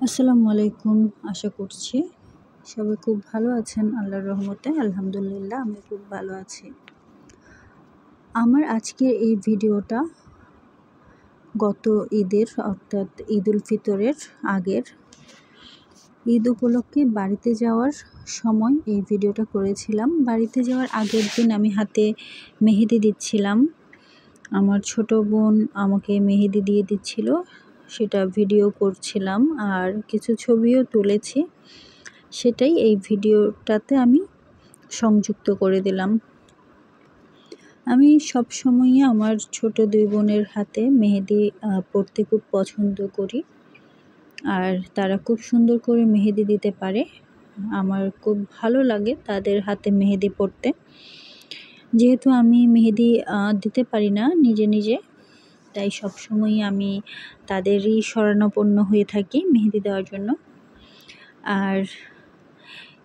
আসসালামু আলাইকুম। আশা করছি সবাই খুব ভালো আছেন আল্লাহর রহমতে। আলহামদুলিল্লাহ আমি খুব ভালো আছি। আমার আজকের এই ভিডিওটা গত ঈদের অর্থাৎ ঈদুল ফিতরের আগের ঈদ উপলক্ষে বাড়িতে যাওয়ার সময় এই ভিডিওটা করেছিলাম। বাড়িতে যাওয়ার আগের দিন আমি হাতে মেহেদি দিচ্ছিলাম। আমার ছোট বোন আমাকে মেহেদি দিয়ে দিচ্ছিল, সেটা ভিডিও করছিলাম আর কিছু ছবিও তুলেছি, সেটাই এই ভিডিওটাতে আমি সংযুক্ত করে দিলাম। আমি সব সময়ই আমার ছোট দুই বোনের হাতে মেহেদি পরতে খুব পছন্দ করি, আর তারা খুব সুন্দর করে মেহেদি দিতে পারে। আমার খুব ভালো লাগে তাদের হাতে মেহেদি পরতে। যেহেতু আমি মেহেদি দিতে পারি না নিজে নিজে, তাই সবসময়ই আমি তাদেরই শরণাপন্ন হয়ে থাকি মেহেদি দেওয়ার জন্য। আর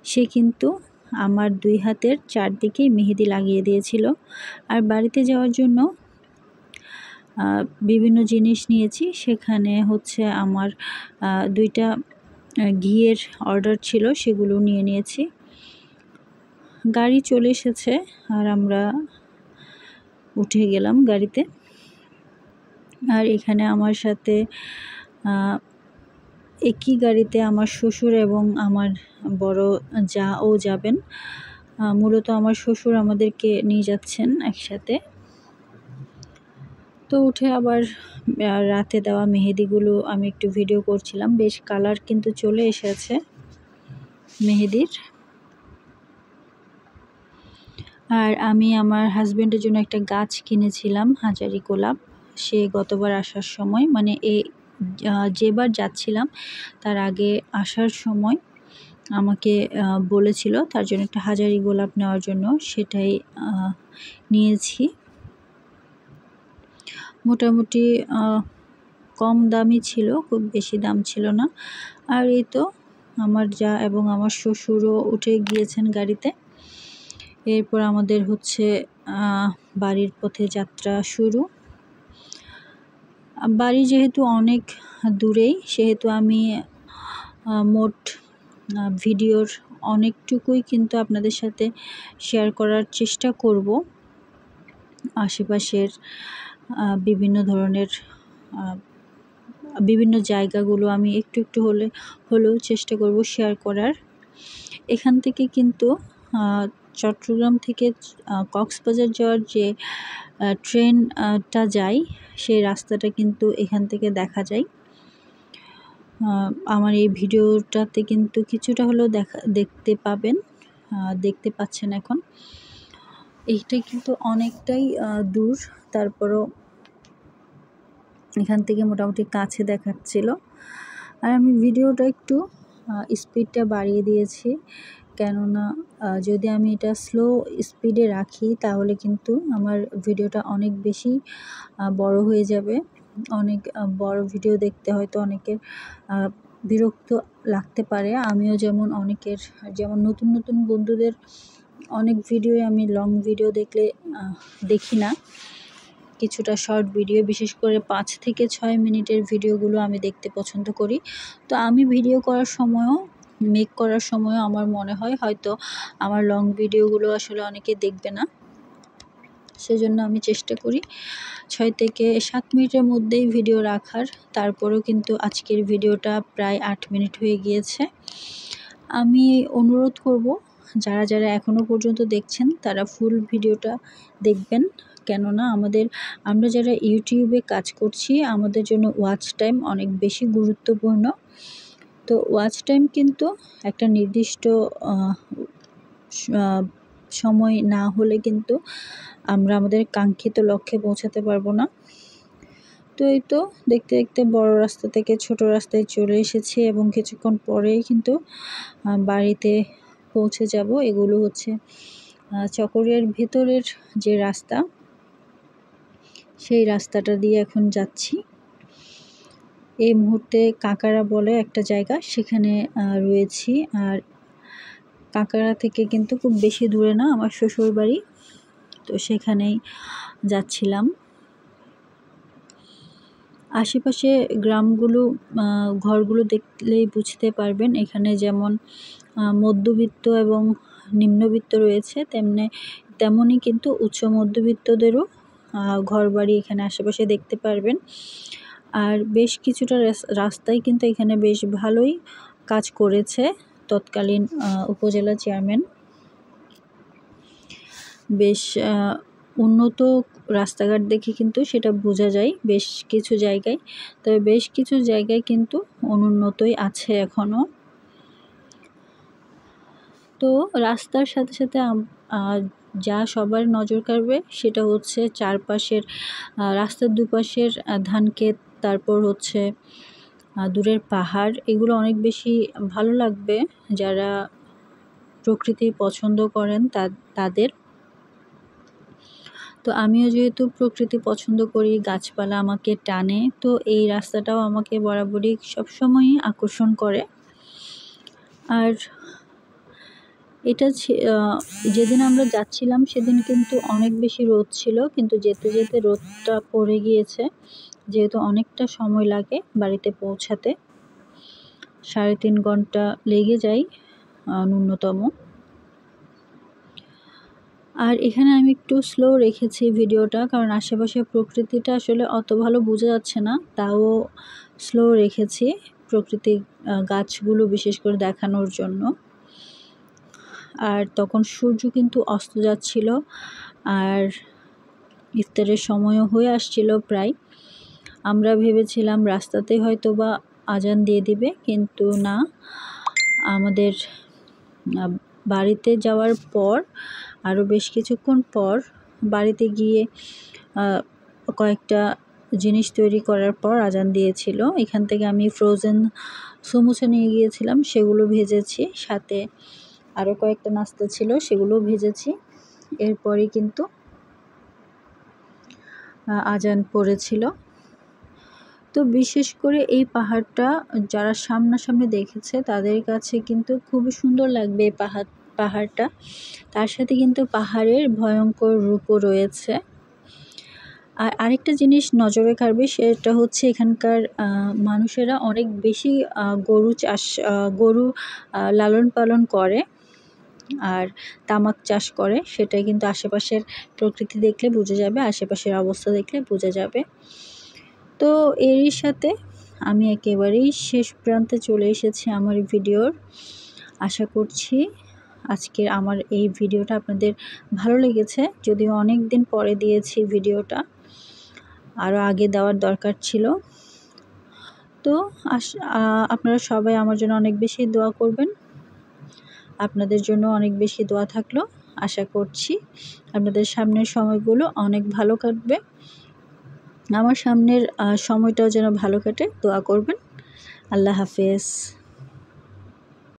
সে কিন্তু আমার দুই হাতের চারদিকেই মেহেদি লাগিয়ে দিয়েছিল। আর বাড়িতে যাওয়ার জন্য বিভিন্ন জিনিস নিয়েছি। সেখানে হচ্ছে আমার দুইটা ঘিয়ের অর্ডার ছিল, সেগুলো নিয়ে নিয়েছি। গাড়ি চলে এসেছে আর আমরা উঠে গেলাম গাড়িতে। আর এখানে আমার সাথে একই গাড়িতে আমার শ্বশুর এবং আমার বড় জাও যাবেন। মূলত আমার শ্বশুর আমাদেরকে নিয়ে যাচ্ছেন একসাথে। তো উঠে আবার রাতে দেওয়া মেহেদিগুলো আমি একটু ভিডিও করছিলাম। বেশ কালার কিন্তু চলে এসেছে মেহেদির। আর আমি আমার হাজব্যান্ডের জন্য একটা গাছ কিনেছিলাম, হাজারি গোলাপ। সে গতবার আসার সময়, মানে যেবার যাচ্ছিলাম তার আগে আসার সময় আমাকে বলেছিল তার জন্য একটা হাজারি গোলাপ নেওয়ার জন্য, সেটাই নিয়েছি। মোটামুটি কম দামি ছিল, খুব বেশি দাম ছিল না। আর এই তো আমার যা এবং আমার শ্বশুরও উঠে গিয়েছেন গাড়িতে। এরপর আমাদের হচ্ছে বাড়ির পথে যাত্রা শুরু। বাড়ি যেহেতু অনেক দূরেই, সেহেতু আমি মোট ভিডিওর অনেকটুকুই কিন্তু আপনাদের সাথে শেয়ার করার চেষ্টা করব। আশেপাশের বিভিন্ন ধরনের বিভিন্ন জায়গাগুলো আমি একটু একটু হলেও চেষ্টা করব শেয়ার করার। এখান থেকে কিন্তু চট্টগ্রাম থেকে কক্সবাজার যাওয়ার যে ট্রেনটা যায়, সেই রাস্তাটা কিন্তু এখান থেকে দেখা যায়। আমার এই ভিডিওটাতে কিন্তু কিছুটা হলেও দেখতে পাচ্ছেন এখন। এইটা কিন্তু অনেকটাই দূর, তারপরও এখান থেকে মোটামুটি কাছে দেখাচ্ছিল। আর আমি ভিডিওটা একটু স্পিডটা বাড়িয়ে দিয়েছি, কেননা যদি আমি এটা স্লো স্পিডে রাখি তাহলে কিন্তু আমার ভিডিওটা অনেক বেশি বড় হয়ে যাবে। অনেক বড় ভিডিও দেখতে হয়তো অনেকের বিরক্ত লাগতে পারে। আমিও যেমন নতুন নতুন বন্ধুদের অনেক ভিডিওই আমি লং ভিডিও দেখি না, কিছুটা শর্ট ভিডিও, বিশেষ করে 5 থেকে 6 মিনিটের ভিডিওগুলো আমি দেখতে পছন্দ করি। তো আমি ভিডিও করার সময়ও আমার মনে হয় হয়তো আমার লং ভিডিওগুলো আসলে অনেকে দেখবে না, সেজন্য আমি চেষ্টা করি 6 থেকে 7 মিনিটের মধ্যেই ভিডিও রাখার। তারপরেও কিন্তু আজকের ভিডিওটা প্রায় 8 মিনিট হয়ে গিয়েছে। আমি অনুরোধ করব যারা যারা এখনও পর্যন্ত দেখছেন তারা ফুল ভিডিওটা দেখবেন, কেননা আমরা যারা ইউটিউবে কাজ করছি আমাদের জন্য ওয়াচ টাইম অনেক বেশি গুরুত্বপূর্ণ। তো ওয়াচ টাইম কিন্তু একটা নির্দিষ্ট সময় না হলে কিন্তু আমরা আমাদের কাঙ্ক্ষিত লক্ষ্যে পৌঁছাতে পারবো না। তো এই তো দেখতে দেখতে বড় রাস্তা থেকে ছোট রাস্তায় চলে এসেছি এবং কিছুক্ষণ পরেই কিন্তু বাড়িতে পৌঁছে যাব। এগুলো হচ্ছে চকরিয়ার ভেতরের যে রাস্তা, সেই রাস্তাটা দিয়ে এখন যাচ্ছি। এই মুহূর্তে কাঁকারা বলে একটা জায়গা, সেখানে রয়েছি। আর কাঁকারা থেকে কিন্তু খুব বেশি দূরে না আমার শ্বশুর বাড়ি, তো সেখানেই যাচ্ছিলাম। আশেপাশে গ্রামগুলো ঘরগুলো দেখলেই বুঝতে পারবেন এখানে যেমন মধ্যবিত্ত এবং নিম্নবিত্ত রয়েছে তেমনই কিন্তু উচ্চ মধ্যবিত্তদেরও ঘরবাড়ি এখানে আশেপাশে দেখতে পারবেন। আর বেশ কিছুটা রাস্তায় কিন্তু এখানে বেশ ভালোই কাজ করেছে তৎকালীন উপজেলা চেয়ারম্যান। বেশ উন্নত রাস্তাঘাট দেখে কিন্তু সেটা বোঝা যায় বেশ কিছু জায়গায়, তবে বেশ কিছু জায়গায় কিন্তু অনুন্নতই আছে এখনও। তো রাস্তার সাথে সাথে যা সবার নজর কাড়বে সেটা হচ্ছে চারপাশের রাস্তার দুপাশের ধানক্ষেত, তারপর হচ্ছে দূরের পাহাড়। এগুলো অনেক বেশি ভালো লাগবে যারা প্রকৃতি পছন্দ করেন তাদের। তো আমিও যেহেতু প্রকৃতি পছন্দ করি, গাছপালা আমাকে টানে, তো এই রাস্তাটাও আমাকে বরাবরই সবসময়ই আকর্ষণ করে। আর এটা যেদিন আমরা যাচ্ছিলাম সেদিন কিন্তু অনেক বেশি রোদ ছিল, কিন্তু যেতে যেতে রোদটা পড়ে গিয়েছে, যেহেতু অনেকটা সময় লাগে বাড়িতে পৌঁছাতে, 3.5 ঘন্টা লেগে যায় ন্যূনতম। আর এখানে আমি একটু স্লো রেখেছি ভিডিওটা, কারণ আশেপাশে প্রকৃতিটা আসলে অত ভালো বোঝা যাচ্ছে না, তাও স্লো রেখেছি প্রকৃতি গাছগুলো বিশেষ করে দেখানোর জন্য। আর তখন সূর্য কিন্তু অস্ত যাচ্ছিল, আর ইফতারের সময়ও হয়ে আসছিল প্রায়। আমরা ভেবেছিলাম রাস্তাতে হয়তো বা আজান দিয়ে দিবে, কিন্তু না, আমাদের বাড়িতে যাওয়ার পর আরও বেশ কিছুক্ষণ পর বাড়িতে গিয়ে কয়েকটা জিনিস তৈরি করার পর আজান দিয়েছিল। এখান থেকে আমি ফ্রোজেন সমুচা নিয়ে গিয়েছিলাম, সেগুলো ভেজেছি, সাথে আরও কয়েকটা নাস্তা ছিল সেগুলো ভেজেছি। এরপরই কিন্তু আজান পড়েছিল। তো বিশেষ করে এই পাহাড়টা যারা সামনাসামনি দেখেছে তাদের কাছে কিন্তু খুবই সুন্দর লাগবে এই পাহাড়টা। তার সাথে কিন্তু পাহাড়ের ভয়ঙ্কর রূপও রয়েছে। আর আরেকটা জিনিস নজরে কাড়বে, সেটা হচ্ছে এখানকার মানুষেরা অনেক বেশি গরু লালন পালন করে আর তামাক চাষ করে। সেটাই কিন্তু আশেপাশের প্রকৃতি দেখলে বোঝা যাবে, আশেপাশের অবস্থা দেখলে বোঝা যাবে। তো এরই সাথে আমি একেবারেই শেষ প্রান্তে চলে এসেছি আমার ভিডিওর। আশা করছি আজকের আমার এই ভিডিওটা আপনাদের ভালো লেগেছে, যদিও অনেক দিন পরে দিয়েছি ভিডিওটা, আরও আগে দেওয়ার দরকার ছিল। তো আপনারা সবাই আমার জন্য অনেক বেশি দোয়া করবেন, আপনাদের জন্য অনেক বেশি দোয়া থাকলো। আশা করছি আপনাদের সামনের সময়গুলো অনেক ভালো কাটবে, আমার সামনের সময়টাও যেন ভালো কাটে, দোয়া করবেন। আল্লাহ হাফেজ।